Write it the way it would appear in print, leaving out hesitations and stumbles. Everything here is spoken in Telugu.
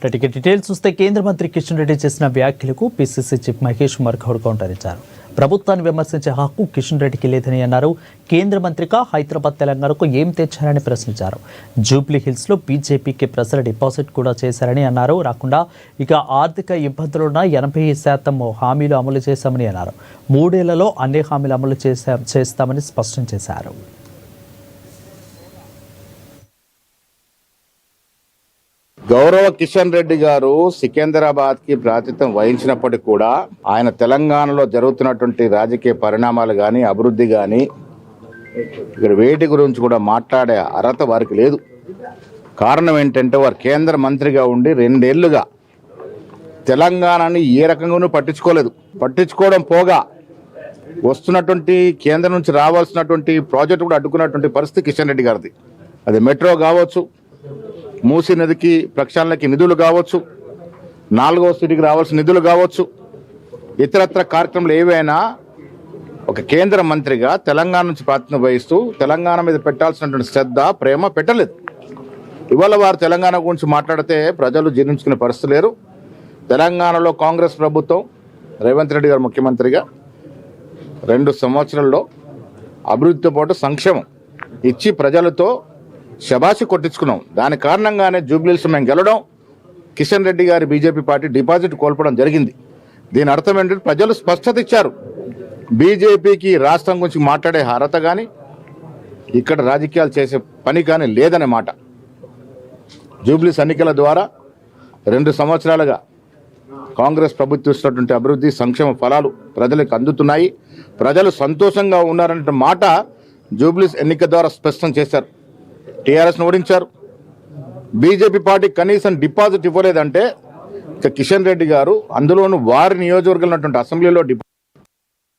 రెడ్డికి డీటెయిల్స్ చూస్తే కేంద్ర మంత్రి కిషన్ రెడ్డి చేసిన వ్యాఖ్యలకు PCC chief Mahesh Kumar Goud counter ఇచ్చారు. ప్రభుత్వాన్ని విమర్శించే హక్కు కిషన్ రెడ్డికి లేదని అన్నారు. కేంద్ర మంత్రిగా హైదరాబాద్ తెలంగాణకు ఏం తెచ్చారని ప్రశ్నించారు. జూబ్లీ హిల్స్ లో బీజేపీకి ప్రజల డిపాజిట్ కూడా చేశారని అన్నారు. రాకుండా ఇక ఆర్థిక ఇబ్బందులున్న 80% హామీలు అమలు చేశామని అన్నారు. 3 ఏళ్లలో అన్ని హామీలు అమలు చేస్తామని స్పష్టం చేశారు. గౌరవ కిషన్ రెడ్డి గారు సికింద్రాబాద్ కి ప్రాతినిధ్యం వహించినప్పటికీ కూడా ఆయన తెలంగాణలో జరుగుతున్నటువంటి రాజకీయ పరిణామాలు కానీ అభివృద్ధి కానీ ఇక్కడ వేటి గురించి కూడా మాట్లాడే అర్హత వారికి లేదు. కారణం ఏంటంటే వారు కేంద్ర మంత్రిగా ఉండి 2 ఏళ్లుగా తెలంగాణని ఏ రకంగానూ పట్టించుకోవడం పోగా వస్తున్నటువంటి కేంద్రం నుంచి రావాల్సినటువంటి ప్రాజెక్టు కూడా అడ్డుకున్నటువంటి పరిస్థితి కిషన్ రెడ్డి గారిది. అది మెట్రో కావచ్చు, మూసీ నదికి ప్రక్షాళనకి నిధులు కావచ్చు, 4వ సిటీకి రావాల్సిన నిధులు కావచ్చు, ఇతరత్ర కార్యక్రమాలు ఏవైనా ఒక కేంద్ర మంత్రిగా తెలంగాణ నుంచి ప్రాతినిధ్యం వహిస్తూ తెలంగాణ మీద పెట్టాల్సినటువంటి శ్రద్ధ ప్రేమ పెట్టలేదు. ఇవాళ వారు తెలంగాణ గురించి మాట్లాడితే ప్రజలు జీర్ణించుకునే పరిస్థితి లేరు. తెలంగాణలో కాంగ్రెస్ ప్రభుత్వం రేవంత్ రెడ్డి గారు ముఖ్యమంత్రిగా 2 సంవత్సరాల్లో అభివృద్ధితో పాటు సంక్షేమం ఇచ్చి ప్రజలతో శబాసి కొట్టించుకున్నాం. దాని కారణంగానే జూబ్లీహిల్స్ మేము గెలవడం, కిషన్ రెడ్డి గారి బీజేపీ పార్టీ డిపాజిట్ కోల్పోవడం జరిగింది. దీని అర్థం ఏంటంటే ప్రజలు స్పష్టత ఇచ్చారు. బీజేపీకి రాష్ట్రం గురించి మాట్లాడే అర్హత కానీ ఇక్కడ రాజకీయాలు చేసే పని కానీ లేదనే మాట. జూబ్లీహిల్స్ ఎన్నికల ద్వారా 2 సంవత్సరాలుగా కాంగ్రెస్ ప్రభుత్వం ఇస్తున్నటువంటి అభివృద్ధి సంక్షేమ ఫలాలు ప్రజలకు అందుతున్నాయి. ప్రజలు సంతోషంగా ఉన్నారనే మాట జూబ్లీహిల్స్ ఎన్నిక ద్వారా స్పష్టం చేశారు. టీఆర్ఎస్ను ఓడించారు. బీజేపీ పార్టీ కనీసం డిపాజిట్ ఇవ్వలేదంటే కిషన్ రెడ్డి గారు అందులోనూ వారి నియోజకవర్గంలో ఉన్నటువంటి అసెంబ్లీలో